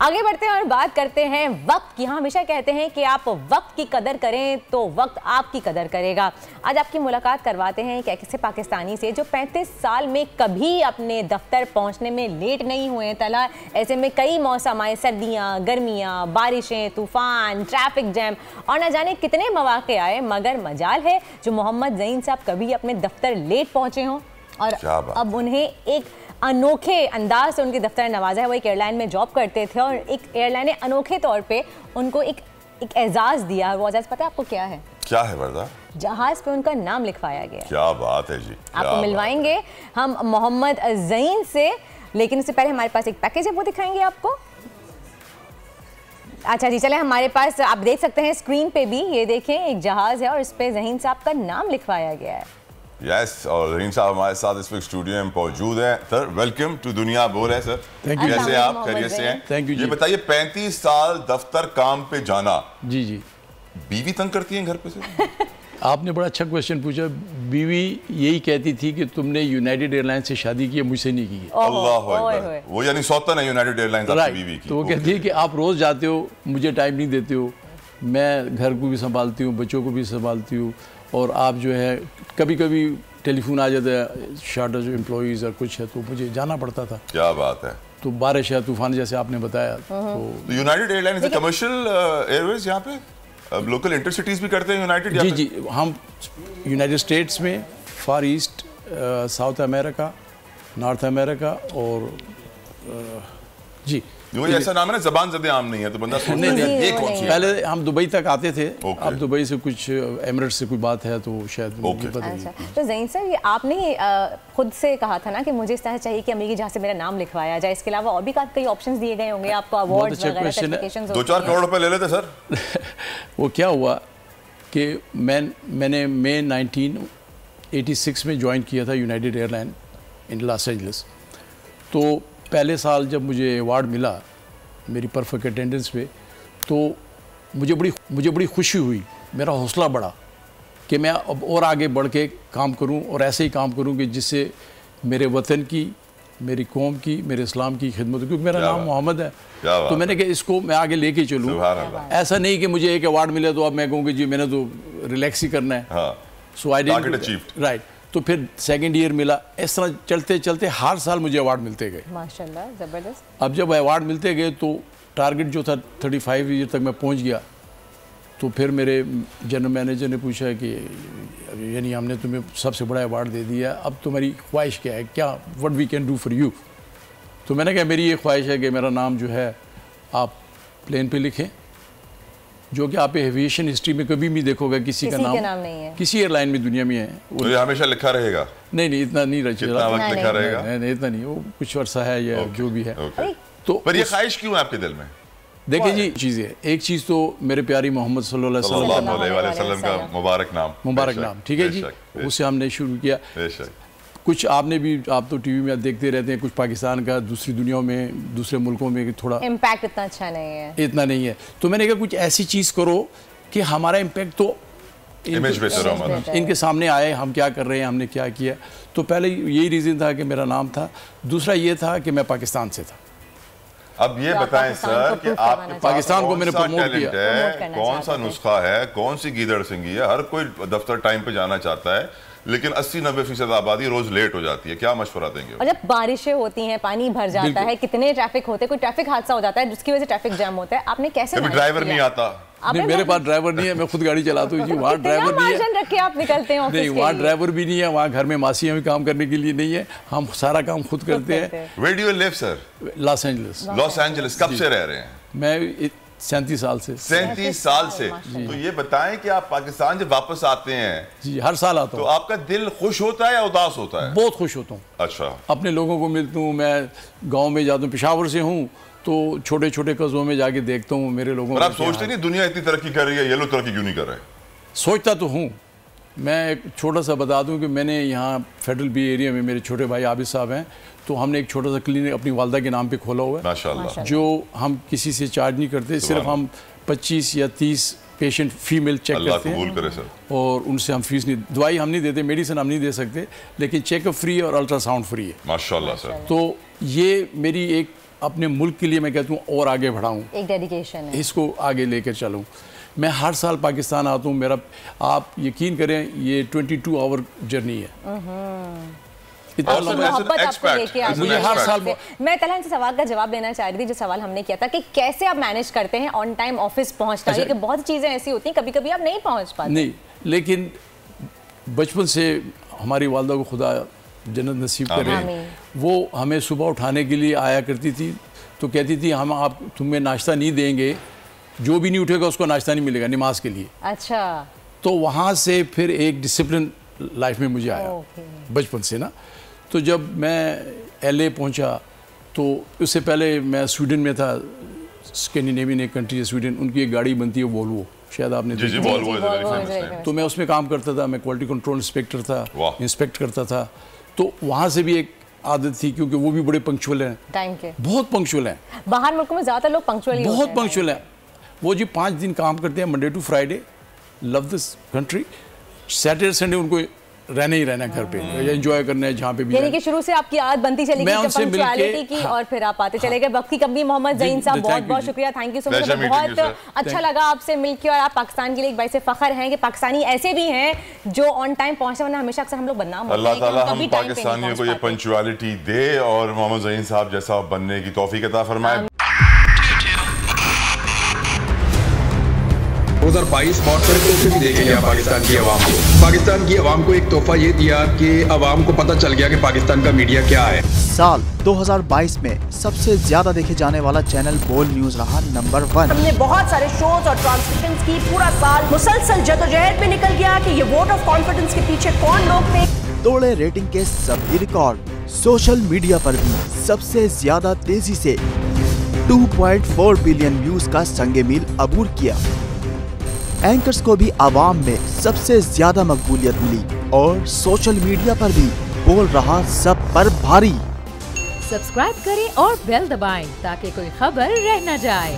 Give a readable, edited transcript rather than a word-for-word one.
आगे बढ़ते हैं और बात करते हैं वक्त की। हाँ, हमेशा कहते हैं कि आप वक्त की कदर करें तो वक्त आपकी कदर करेगा। आज आपकी मुलाकात करवाते हैं एक ऐसे पाकिस्तानी से जो 35 साल में कभी अपने दफ्तर पहुंचने में लेट नहीं हुए हैं। तला ऐसे में कई मौसम आए, सर्दियाँ, गर्मियाँ, बारिशें, तूफान, ट्रैफिक जैम और न जाने कितने मौके आए, मगर मजाल है जो मोहम्मद ज़ईन साहब कभी अपने दफ्तर लेट पहुंचे हों और अब उन्हें एक अनोखे अंदाज से उनके दफ्तर नवाजा है। वो एक एयरलाइन में जॉब करते थे और एक एयरलाइन ने अनोखे तौर पे उनको एक एजाज़ दिया। वो एजाज़ पता है आपको क्या है? क्या है वर्दा? जहाज पे उनका नाम लिखवाया गया। क्या बात है जी, आपको मिलवाएंगे हम मोहम्मद ज़ईन से, लेकिन उससे पहले हमारे पास एक पैकेज है, वो दिखाएंगे आपको। अच्छा जी, चले हमारे पास आप देख सकते हैं स्क्रीन पे भी, ये देखें एक जहाज है और इस पे ज़हीन साहब का नाम लिखवाया गया है। यस, और ज़हीन साहब हमारे साथ इस वक्त स्टूडियो में मौजूद हैं। सर वेलकम टू दुनिया बोल है सर। Thank you. कैसे आप? खैरियत से हैं? Thank you. ये बताइए 35 साल दफ्तर काम पे जाना, जी जी, बीवी तंग करती है घर पे से? आपने बड़ा अच्छा क्वेश्चन पूछा। बीवी यही कहती थी कि तुमने यूनाइटेड एयरलाइंस से शादी की है, मुझसे नहीं की है। अल्लाह अकबर। वो यानी सौतन है यूनाइटेड एयरलाइंस आपकी बीवी की। तो वो कहती है कि आप रोज़ जाते हो, मुझे टाइम नहीं देते हो, मैं घर को भी संभालती हूँ, बच्चों को भी संभालती हूँ, और आप जो है कभी कभी टेलीफोन आ जाता है, शॉर्टेज एम्प्लॉइज़ और कुछ है, तो मुझे जाना पड़ता था। क्या बात है। तो बारिश है, तूफान जैसे आपने बताया, तो यूनाइटेड एयरलाइंस कमर्शियल एयरवेज यहाँ पे लोकल इंटरसिटीज भी करते हैं यूनाइटेड? जी जी, हम यूनाइटेड स्टेट्स में, Far East, South America, North America और जी, वो ऐसा नाम है ना, जबान ज़दे आम नहीं है तो बंदा सोचता है ये कौन सी है। पहले हम दुबई तक आते थे, अब दुबई से कुछ एमिरेट्स से कोई बात है तो शायद पता नहीं। अच्छा, तो ज़हीन सर, ये आपने खुद से कहा था ना कि मुझे इस तरह चाहिए कि अमेरिकी जहाँ से मेरा नाम लिखवाया जाए, इसके अलावा और भी कई ऑप्शंस दिए गए होंगे आपको, अवार्ड्स वगैरह, सर्टिफिकेशंस। 2-4 करोड़ रुपए ले लेते सर। वो क्या हुआ कि मैंने मई 1986 में ज्वाइन किया था United airline in Los Angeles. तो पहले साल जब मुझे अवार्ड मिला मेरी परफेक्ट अटेंडेंस पे, तो मुझे बड़ी खुशी हुई, मेरा हौसला बढ़ा कि मैं अब और आगे बढ़ के काम करूं और ऐसे ही काम करूं कि जिससे मेरे वतन की, मेरी कौम की, मेरे इस्लाम की खिदमत, क्योंकि मेरा नाम मोहम्मद है, तो मैंने कहा इसको मैं आगे लेके चलूँ। ऐसा नहीं कि मुझे एक अवार्ड मिले तो अब मैं कहूँ कि जी मैंने तो रिलैक्स ही करना है। सो आई डिड राइट। तो फिर सेकंड ईयर मिला, इस तरह चलते चलते हर साल मुझे अवार्ड मिलते गए। माशाल्लाह, ज़बरदस्त। अब जब अवार्ड मिलते गए तो टारगेट जो था 35 ईयर तक मैं पहुंच गया। तो फिर मेरे जनरल मैनेजर ने पूछा कि यानी हमने तुम्हें सबसे बड़ा अवार्ड दे दिया, अब तुम्हारी ख्वाहिश क्या है, क्या what we can do for you. तो मैंने कहा मेरी ये ख्वाहिश है कि मेरा नाम जो है आप प्लेन पे लिखें, जो कि आप एविएशन हिस्ट्री में कभी भी देखोगे किसी का नाम नहीं है, किसी एयरलाइन में दुनिया में है, वो ये हमेशा लिखा रहेगा। नहीं इतना नहीं रचा, लिखा रहेगा नहीं इतना नहीं, वो कुछ वर्षा है या जो भी है। तो पर ये ख्वाहिश क्यों है आपके दिल में? देखिए जी, चीज़ें, एक चीज़ तो मेरे प्यारी मोहम्मद सल्लल्लाहु अलैहि वसल्लम का मुबारक नाम, ठीक है जी, उससे हमने शुरू किया। कुछ आपने भी, आप तो टीवी में देखते रहते हैं, कुछ पाकिस्तान का दूसरी दुनियाओं में, दूसरे मुल्कों में थोड़ा इम्पैक्ट इतना अच्छा नहीं है, तो मैंने कहा कुछ ऐसी चीज़ करो कि हमारा इम्पैक्ट तो इनके सामने आए, हम क्या कर रहे हैं, हमने क्या किया। तो पहले यही रीज़न था कि मेरा नाम था, दूसरा ये था कि मैं पाकिस्तान से था। अब ये बताएं सर कि आप पाकिस्तान को मैंने प्रमोट किया, कौन सा नुस्खा है, कौन सी गीदड़ सिंगी है? हर कोई दफ्तर टाइम पे जाना चाहता है, लेकिन 80-90% आबादी रोज लेट हो जाती है। क्या मशवरा देंगे? और जब बारिशें होती हैं, पानी भर जाता है, कितने ट्रैफिक होते हैं, कोई ट्रैफिक हादसा हो जाता है जिसकी वजह से ट्रैफिक जैम होता है, आपने कैसे? ड्राइवर नहीं आता। नहीं, मेरे पास ड्राइवर नहीं है, मैं खुद गाड़ी चलाता हूँ जी। वहाँ ड्राइवर नहीं है, रख के आप निकलते हैं नहीं, वहाँ ड्राइवर भी नहीं है, वहाँ घर में मासियाँ भी काम करने के लिए नहीं है, हम सारा काम खुद करते हैं। Where do you live, sir? Los Angeles. Los Angeles कब से रह रहे हैं? मैं 37 साल से। 37 साल से। तो ये बताएं कि आप पाकिस्तान जब वापस आते हैं, जी हर साल आता हूँ, तो आपका दिल खुश होता है या उदास होता है? बहुत खुश होता हूँ। अच्छा। अपने लोगों को मिलता हूँ, मैं गांव में जाता हूँ, पेशावर से हूँ, तो छोटे छोटे कस्बों में जाके देखता हूँ मेरे लोगों को। आप सोचते नहीं दुनिया इतनी तरक्की कर रही है, ये लोग तरक्की क्यों नहीं कर रहे? सोचता तो हूँ। मैं एक छोटा सा बता दूं कि मैंने यहाँ फेडरल बी एरिया में, मेरे छोटे भाई आबिद साहब हैं, तो हमने एक छोटा सा क्लिनिक अपनी वालदा के नाम पे खोला हुआ है, माशाल्लाह, जो हम किसी से चार्ज नहीं करते, सिर्फ हम 25 या 30 पेशेंट फीमेल चेक करते हैं करे सर, और उनसे हम फीस नहीं, दवाई हम नहीं देते, मेडिसिन हम नहीं दे सकते, लेकिन चेकअप फ्री और अल्ट्रासाउंड फ्री है, माशाल्लाह सर। तो ये मेरी एक अपने मुल्क के लिए मैं कहता हूँ और आगे बढ़ाऊँ, एक डेडिकेशन है, इसको आगे लेकर चलूँ। मैं हर साल पाकिस्तान आता हूँ, मेरा आप यकीन करें ये 22 आवर जर्नी है। इतना लंबा मोहब्बत आपको लेके आती मुझे है। हर साल मैं तलहन से सवाल का जवाब देना चाह रही थी, जो सवाल हमने किया था कि कैसे आप मैनेज करते हैं ऑन टाइम ऑफिस पहुंचना, अच्छा, क्योंकि बहुत चीजें ऐसी होती हैं कभी-कभी आप नहीं पहुंच पाते। नहीं, लेकिन बचपन से हमारी वालदा को खुदा जन्नत नसीब करे, वो हमें सुबह उठाने के लिए आया करती थी, तो कहती थी हम आप तुम्हें नाश्ता नहीं देंगे, जो भी नहीं उठेगा उसको नाश्ता नहीं मिलेगा नमाज के लिए। अच्छा, तो वहाँ से फिर एक डिसिप्लिन लाइफ में मुझे आया बचपन से ना। तो जब मैं LA पहुँचा तो उससे पहले मैं स्वीडन में था, स्कैंडिनेवियन एक कंट्री है स्वीडन, उनकी एक गाड़ी बनती है वोल्वो, शायद आपने जी, वोल्वो। तो मैं उसमें काम करता था, मैं क्वालिटी कंट्रोल इंस्पेक्टर था, इंस्पेक्ट करता था। तो वहाँ से भी एक आदत थी, क्योंकि वो भी बड़े पंक्चुअल हैं, टाइम के बहुत पंक्चुअल हैं। बाहर मुल्कों में ज़्यादा लोग पंक्चुअल बहुत पंक्चुअल हैं। वो जी 5 दिन काम करते हैं, Monday to Friday, love this country. Saturday Sunday उनको रहना ही रहना घर पे, एंजॉय करना है जहाँ पे भी। यानी कि शुरू से आपकी आदत बनती चली गई पंक्चुअलिटी की, और फिर आप आते चले गए। वक्त की कमी। मोहम्मद ज़हीन साहब बहुत बहुत शुक्रिया, थैंक यू सो मच। बहुत अच्छा लगा आपसे मिलकर, और आप पाकिस्तान के लिए एक बाइसे फख्र हैं कि पाकिस्तानी ऐसे भी हैं जो ऑन टाइम पहुंचते, वरना हमेशा अक्सर हम लोग बदनाम होते हैं। अल्लाह ताला हम पाकिस्तानियों को ये पंक्चुअलिटी दे और मोहम्मद ज़हीन साहब जैसा बनने की तौफीक अता फरमाए। 2022 बहुत सारे तोहफे भी देखे गया पाकिस्तान की आवाम को। पाकिस्तान की आवाम को एक तोहफा ये दिया कि आवाम को पता चल गया कि पाकिस्तान का मीडिया क्या है। साल 2022 में सबसे ज्यादा देखे जाने वाला चैनल बोल न्यूज रहा नंबर 1। हमने बहुत सारे शोज और ट्रांसमिशंस की, पूरा साल मुसलसल जदोजहद में निकल गया कि ये वोट ऑफ कॉन्फिडेंस के पीछे कौन लोग थे। तोड़े रेटिंग के सभी रिकॉर्ड। सोशल मीडिया पर भी सबसे ज्यादा तेजी से 2.4 बिलियन व्यूज का संगे मील अबूर किया। एंकर्स को भी आवाम में सबसे ज्यादा मकबूलियत मिली, और सोशल मीडिया पर भी बोल रहा सब पर भारी। सब्सक्राइब करें और बेल दबाएं ताकि कोई खबर रह न जाए।